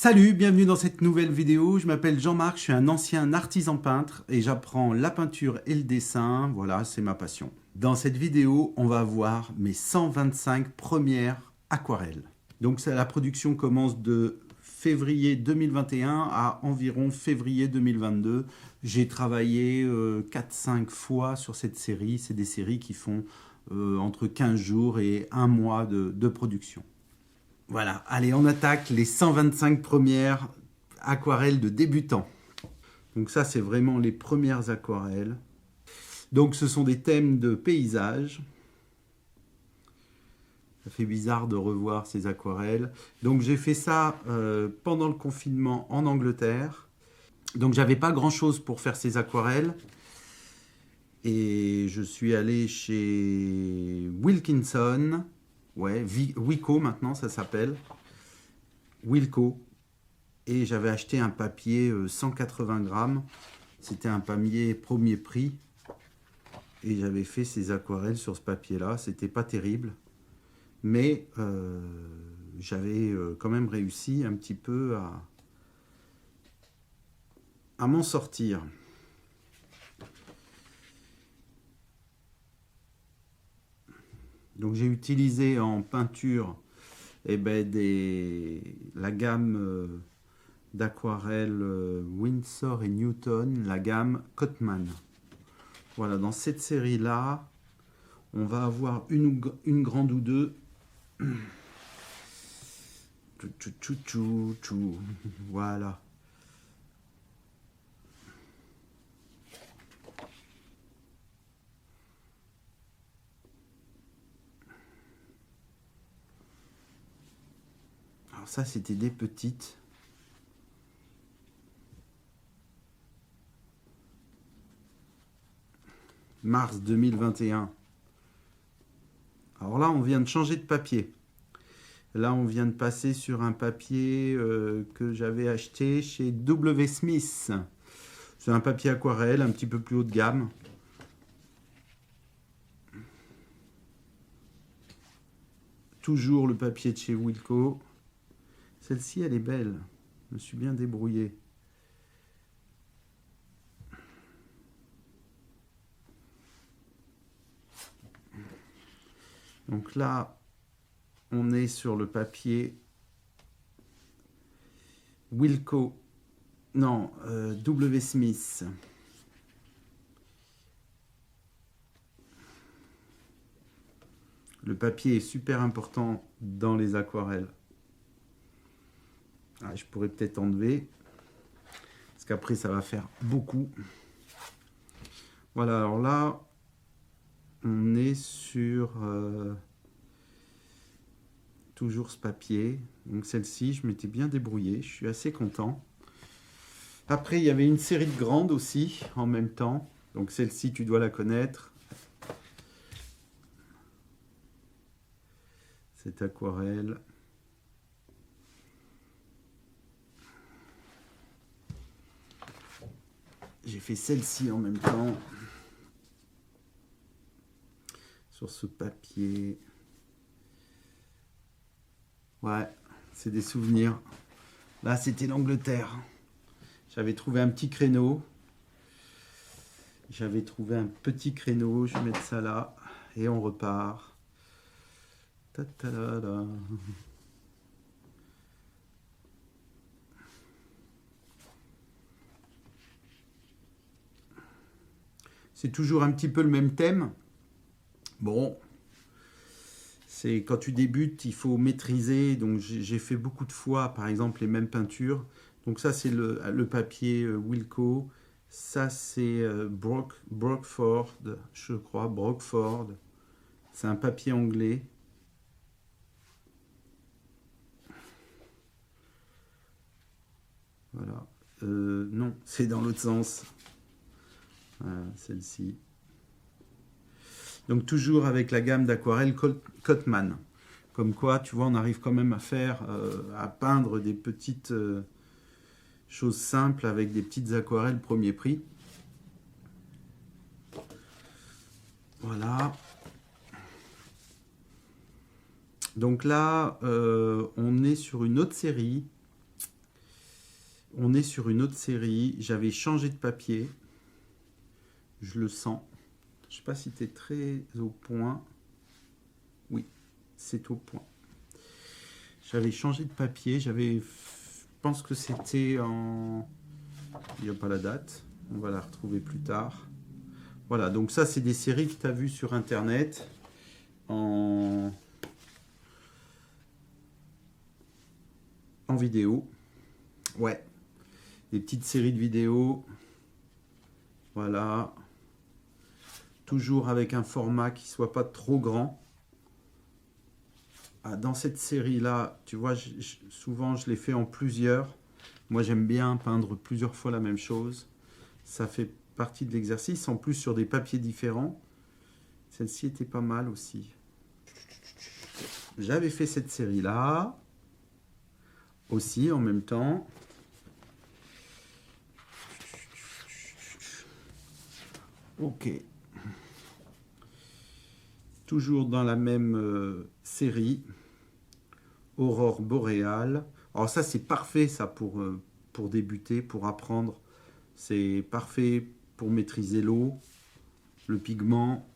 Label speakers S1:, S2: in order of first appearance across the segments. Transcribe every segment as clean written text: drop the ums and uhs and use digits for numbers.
S1: Salut, bienvenue dans cette nouvelle vidéo. Je m'appelle Jean-Marc, je suis un ancien artisan peintre et j'apprends la peinture et le dessin. Voilà, c'est ma passion. Dans cette vidéo, on va voir mes 125 premières aquarelles. Donc la production commence de février 2021 à environ février 2022. J'ai travaillé 4-5 fois sur cette série. C'est des séries qui font entre 15 jours et 1 mois de production. Voilà, allez, on attaque les 125 premières aquarelles de débutants. Donc ça, c'est vraiment les premières aquarelles. Donc ce sont des thèmes de paysage. Ça fait bizarre de revoir ces aquarelles. Donc j'ai fait ça pendant le confinement en Angleterre. Donc j'avais pas grand chose pour faire ces aquarelles. Et je suis allé chez Wilkinson. Ouais, Wico maintenant ça s'appelle. Wilco. Et j'avais acheté un papier 180 grammes. C'était un papier premier prix. Et j'avais fait ces aquarelles sur ce papier-là. C'était pas terrible. Mais j'avais quand même réussi un petit peu à m'en sortir. Donc j'ai utilisé en peinture la gamme d'aquarelle Winsor et Newton, la gamme Cotman. Voilà, dans cette série-là, on va avoir une grande ou deux. Voilà. Alors ça, c'était des petites. Mars 2021. Alors là, on vient de changer de papier. Là, on vient de passer sur un papier que j'avais acheté chez W. Smith. C'est un papier aquarelle, un petit peu plus haut de gamme. Toujours le papier de chez Wilco. Celle-ci, elle est belle. Je me suis bien débrouillé. Donc là, on est sur le papier Wilco, non, W. Smith. Le papier est super important dans les aquarelles. Ah, je pourrais peut-être enlever, parce qu'après ça va faire beaucoup. Voilà, alors là, on est sur toujours ce papier. Donc celle-ci, je m'étais bien débrouillé, je suis assez content. Après, il y avait une série de grandes aussi, en même temps. Donc celle-ci, tu dois la connaître. Cette aquarelle. J'ai fait celle-ci en même temps. Sur ce papier. Ouais, c'est des souvenirs. Là, c'était l'Angleterre. J'avais trouvé un petit créneau. Je vais mettre ça là. Et on repart. Ta-ta-da-da. C'est toujours un petit peu le même thème. Bon, c'est quand tu débutes, il faut maîtriser. Donc j'ai fait beaucoup de fois, par exemple, les mêmes peintures. Donc ça, c'est le papier Wilco. Ça, c'est Brockford, je crois, Brockford. C'est un papier anglais. Voilà. Non, c'est dans l'autre sens. Voilà, celle-ci. Donc toujours avec la gamme d'aquarelle Cotman. Comme quoi, tu vois, on arrive quand même à peindre des petites choses simples avec des petites aquarelles premier prix. Voilà. Donc là, on est sur une autre série. On est sur une autre série. J'avais changé de papier. Je le sens. Je ne sais pas si tu es très au point. Oui, c'est au point. J'avais changé de papier. Je pense que c'était en... Il n'y a pas la date. On va la retrouver plus tard. Voilà, donc ça, c'est des séries que tu as vues sur Internet en vidéo. Ouais, des petites séries de vidéos. Voilà. Toujours avec un format qui soit pas trop grand. Ah, dans cette série-là, tu vois, souvent je les fais en plusieurs. Moi, j'aime bien peindre plusieurs fois la même chose. Ça fait partie de l'exercice. En plus, sur des papiers différents. Celle-ci était pas mal aussi. J'avais fait cette série-là. Aussi, en même temps. Ok. Toujours dans la même série. Aurore boréale. Alors ça, c'est parfait ça pour débuter, pour apprendre. C'est parfait pour maîtriser l'eau, le pigment.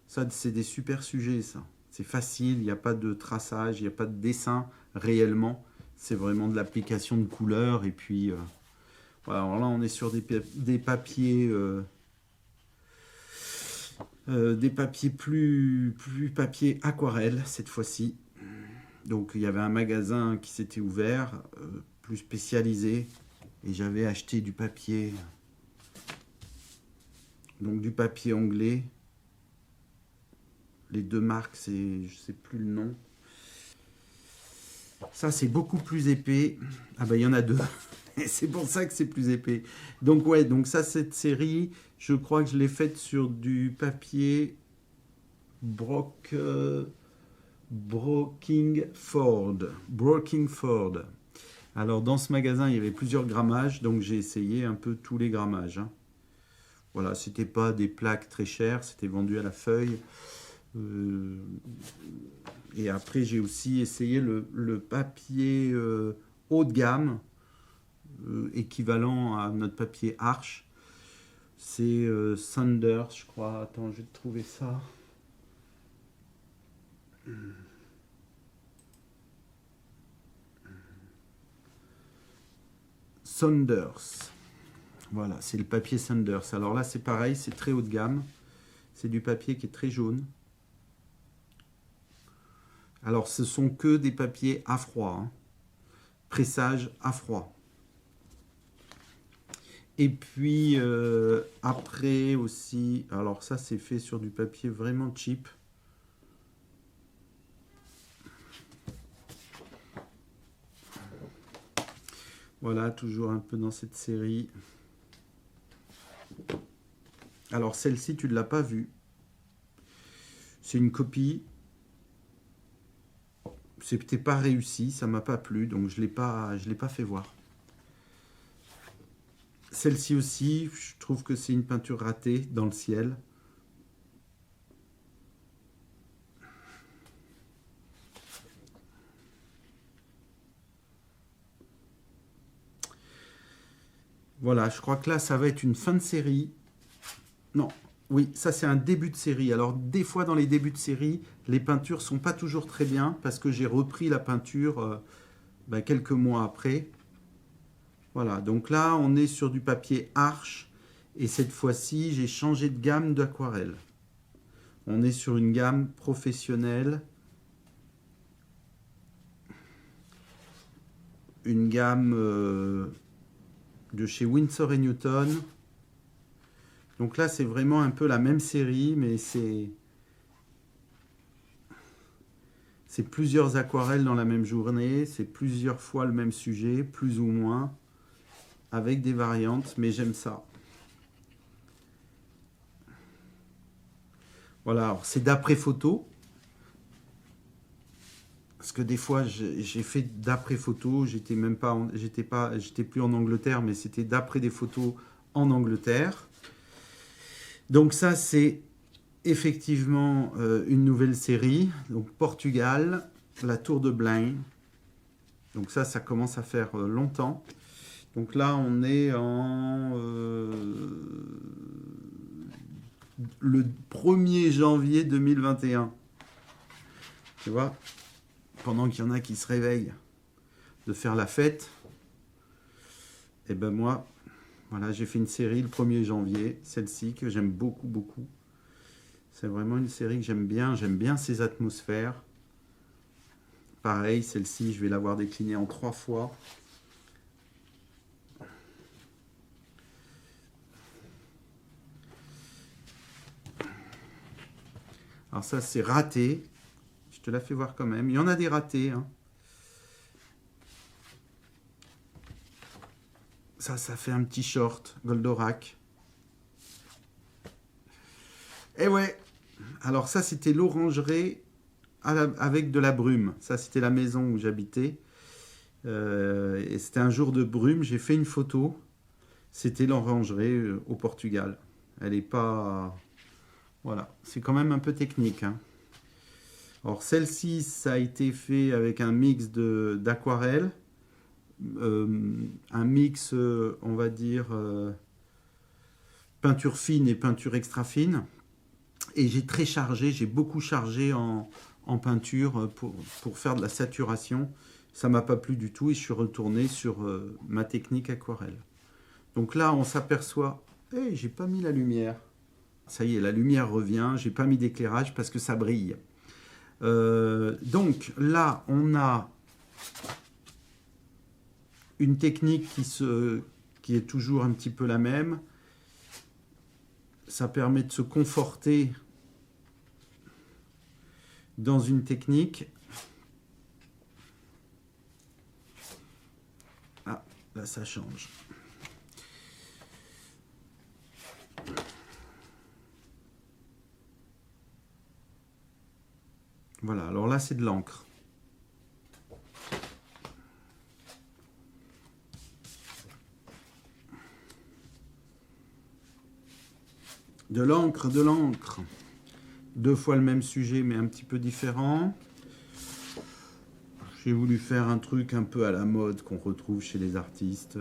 S1: Ça, c'est des super sujets, ça. C'est facile, il n'y a pas de traçage, il n'y a pas de dessin réellement. C'est vraiment de l'application de couleurs. Et puis, voilà, alors là, on est sur des papiers... des papiers plus papier aquarelle cette fois-ci. Donc il y avait un magasin qui s'était ouvert, plus spécialisé, et j'avais acheté du papier, donc du papier anglais. Les deux marques, je sais plus le nom. Ça, c'est beaucoup plus épais. Ah ben il y en a deux. Et c'est pour ça que c'est plus épais. Donc ouais, donc ça, cette série, je crois que je l'ai faite sur du papier Brockingford. Alors dans ce magasin, il y avait plusieurs grammages, donc j'ai essayé un peu tous les grammages. Hein. Voilà, c'était pas des plaques très chères, c'était vendu à la feuille. Et après, j'ai aussi essayé le papier haut de gamme, équivalent à notre papier Arch. C'est Saunders, je crois. Attends, je vais te trouver ça. Saunders. Voilà, c'est le papier Saunders. Alors là, c'est pareil, c'est très haut de gamme. C'est du papier qui est très jaune. Alors, ce sont que des papiers à froid. Hein. Pressage à froid. Et puis, après aussi... Alors ça, c'est fait sur du papier vraiment cheap. Voilà, toujours un peu dans cette série. Alors celle-ci, tu ne l'as pas vue. C'est une copie. C'était pas réussi, ça m'a pas plu, donc je l'ai pas fait voir. Celle-ci aussi, je trouve que c'est une peinture ratée dans le ciel. Voilà, je crois que là, ça va être une fin de série. Non, oui, ça c'est un début de série. Alors des fois dans les débuts de série, les peintures sont pas toujours très bien parce que j'ai repris la peinture quelques mois après. Voilà, donc là on est sur du papier Arch et cette fois-ci j'ai changé de gamme d'aquarelle. On est sur une gamme professionnelle. Une gamme de chez Winsor & Newton. Donc là, c'est vraiment un peu la même série, mais c'est plusieurs aquarelles dans la même journée, c'est plusieurs fois le même sujet, plus ou moins, avec des variantes, mais j'aime ça. Voilà, c'est d'après photo. Parce que des fois, j'ai fait d'après photo, j'étais plus en Angleterre, mais c'était d'après des photos en Angleterre. Donc ça, c'est effectivement une nouvelle série. Donc Portugal, la Tour de Belém. Donc ça commence à faire longtemps. Donc là, on est en le 1er janvier 2021. Tu vois, pendant qu'il y en a qui se réveillent de faire la fête, et ben moi, voilà, j'ai fait une série le 1er janvier, celle-ci que j'aime beaucoup, beaucoup. C'est vraiment une série que j'aime bien ces atmosphères. Pareil, celle-ci, je vais l'avoir déclinée en 3 fois. Alors ça, c'est raté. Je te la fais voir quand même. Il y en a des ratés, hein. Ça fait un petit short, Goldorak. Et ouais. Alors ça, c'était l'orangerie avec de la brume. Ça, c'était la maison où j'habitais. Et c'était un jour de brume. J'ai fait une photo. C'était l'orangerie au Portugal. Elle n'est pas... Voilà. C'est quand même un peu technique, hein. Alors celle-ci, ça a été fait avec un mix d'aquarelle. Un mix, on va dire, peinture fine et peinture extra fine. Et j'ai beaucoup chargé en peinture pour faire de la saturation. Ça m'a pas plu du tout et je suis retourné sur ma technique aquarelle. Donc là, on s'aperçoit, hey, j'ai pas mis la lumière. Ça y est, la lumière revient, j'ai pas mis d'éclairage parce que ça brille. Donc là, on a une technique qui est toujours un petit peu la même. Ça permet de se conforter dans une technique. Ah, là ça change. Voilà, alors là c'est de l'encre. De l'encre, de l'encre. 2 fois le même sujet mais un petit peu différent. J'ai voulu faire un truc un peu à la mode qu'on retrouve chez les artistes.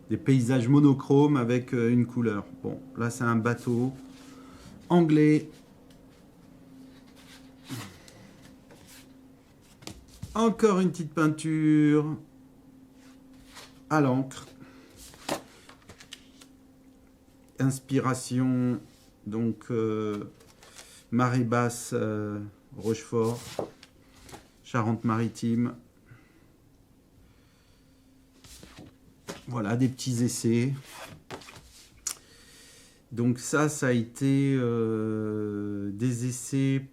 S1: Des paysages monochromes avec une couleur. Bon, là c'est un bateau anglais. Encore une petite peinture à l'encre. Inspiration, donc marée basse, Rochefort, Charente-Maritime. Voilà, des petits essais. Donc ça a été des essais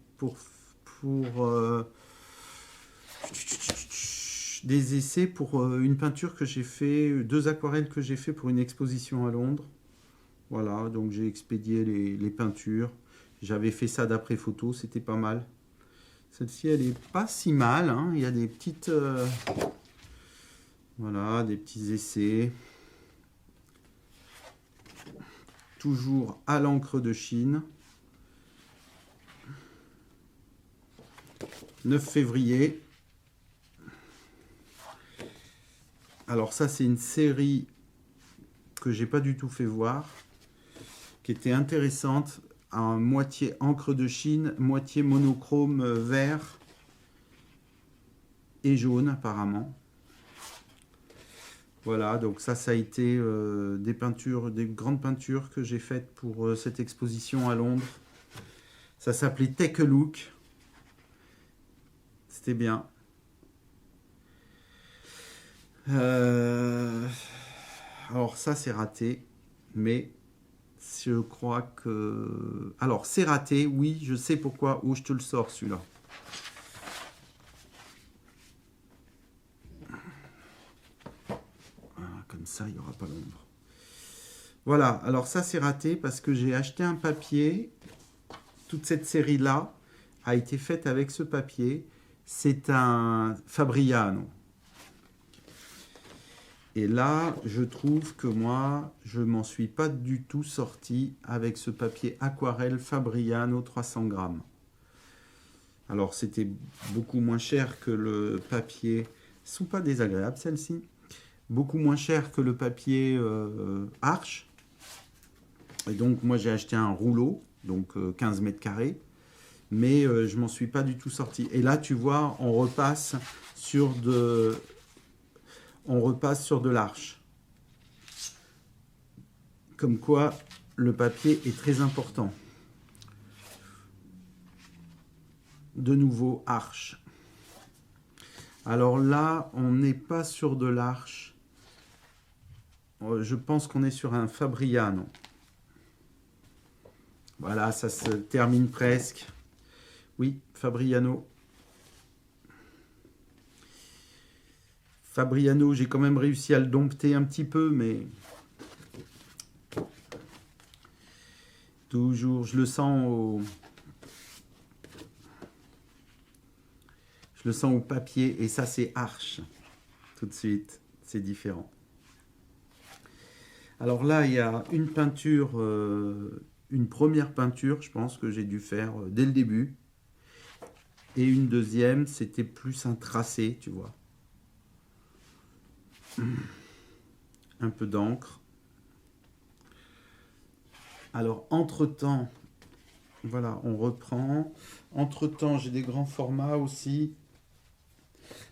S1: des essais pour une peinture que j'ai fait, 2 aquarelles que j'ai fait pour une exposition à Londres. Voilà, donc j'ai expédié les peintures. J'avais fait ça d'après photo, c'était pas mal. Celle-ci, elle est pas si mal, hein. Il y a des petites... voilà, des petits essais. Toujours à l'encre de Chine. 9 février. Alors ça, c'est une série que j'ai pas du tout fait voir, qui était intéressante, à moitié encre de Chine, moitié monochrome vert et jaune apparemment. Voilà, donc ça a été des peintures, des grandes peintures que j'ai faites pour cette exposition à Londres. Ça s'appelait Take a Look. C'était bien. Alors ça c'est raté, mais je crois que... Alors c'est raté, oui, je sais pourquoi. Où je te le sors celui-là. Voilà, comme ça il n'y aura pas l'ombre. Voilà, alors ça c'est raté parce que j'ai acheté un papier. Toute cette série-là a été faite avec ce papier. C'est un Fabriano. Et là, je trouve que moi, je m'en suis pas du tout sorti avec ce papier aquarelle Fabriano 300 grammes. Alors, c'était beaucoup moins cher que le papier sont pas désagréables, celles-ci. Beaucoup moins cher que le papier Arches. Et donc, moi, j'ai acheté un rouleau, donc 15 mètres carrés. Mais je m'en suis pas du tout sorti. Et là, tu vois, on repasse sur de l'Arches. Comme quoi, le papier est très important. De nouveau, Arches. Alors là, on n'est pas sur de l'Arches. Je pense qu'on est sur un Fabriano. Voilà, ça se termine presque. Oui, Fabriano. Fabriano, j'ai quand même réussi à le dompter un petit peu, mais... Toujours, je le sens au... Je le sens au papier, et ça c'est Arches. Tout de suite, c'est différent. Alors là, il y a une peinture, une première peinture, je pense que j'ai dû faire dès le début. Et une deuxième, c'était plus un tracé, tu vois. Un peu d'encre. Alors, entre-temps, voilà, on reprend. Entre-temps, j'ai des grands formats aussi.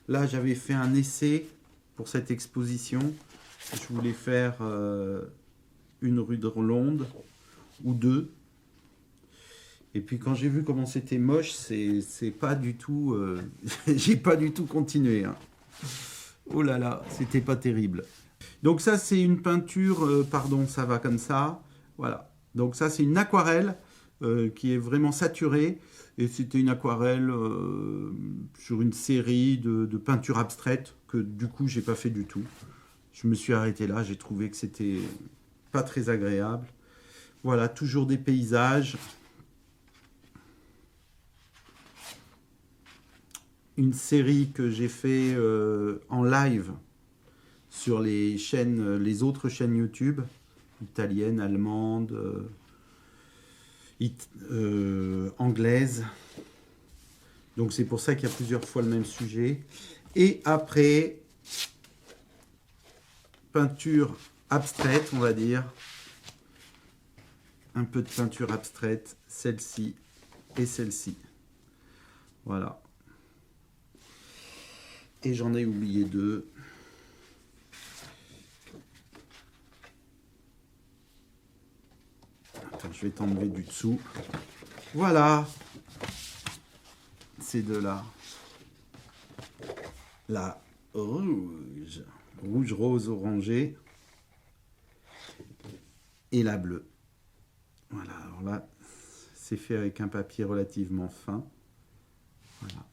S1: Là, j'avais fait un essai pour cette exposition. Je voulais faire une rue de Rolonde ou deux. Et puis quand j'ai vu comment c'était moche, c'est pas du tout... j'ai pas du tout continué. Hein. Oh là là, c'était pas terrible. Donc ça, c'est une peinture... pardon, ça va comme ça. Voilà. Donc ça, c'est une aquarelle qui est vraiment saturée. Et c'était une aquarelle sur une série de peintures abstraites que du coup, j'ai pas fait du tout. Je me suis arrêté là. J'ai trouvé que c'était pas très agréable. Voilà, toujours des paysages. Une série que j'ai fait en live sur les chaînes, les autres chaînes YouTube, italiennes, allemandes, anglaises. Donc c'est pour ça qu'il y a plusieurs fois le même sujet. Et après, peinture abstraite, on va dire. Un peu de peinture abstraite, celle-ci et celle-ci. Voilà. Et j'en ai oublié deux. Attends, je vais t'enlever du dessous. Voilà. Ces deux-là. La rouge. Rouge, rose, orangé. Et la bleue. Voilà, alors là, c'est fait avec un papier relativement fin. Voilà.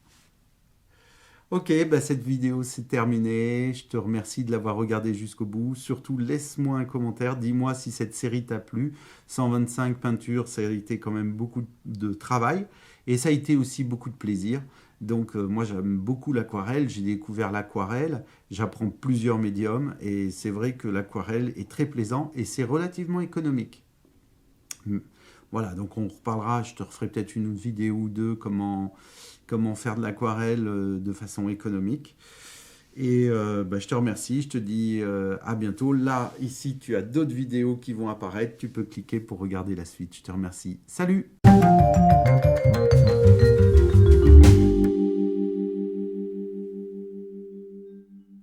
S1: Ok, bah cette vidéo c'est terminé. Je te remercie de l'avoir regardé jusqu'au bout. Surtout, laisse-moi un commentaire. Dis-moi si cette série t'a plu. 125 peintures, ça a été quand même beaucoup de travail. Et ça a été aussi beaucoup de plaisir. Donc moi j'aime beaucoup l'aquarelle. J'ai découvert l'aquarelle. J'apprends plusieurs médiums. Et c'est vrai que l'aquarelle est très plaisant et c'est relativement économique. Voilà, donc on reparlera. Je te referai peut-être une autre vidéo ou deux comment faire de l'aquarelle de façon économique. Et je te remercie, je te dis à bientôt. Là, ici, tu as d'autres vidéos qui vont apparaître. Tu peux cliquer pour regarder la suite. Je te remercie. Salut!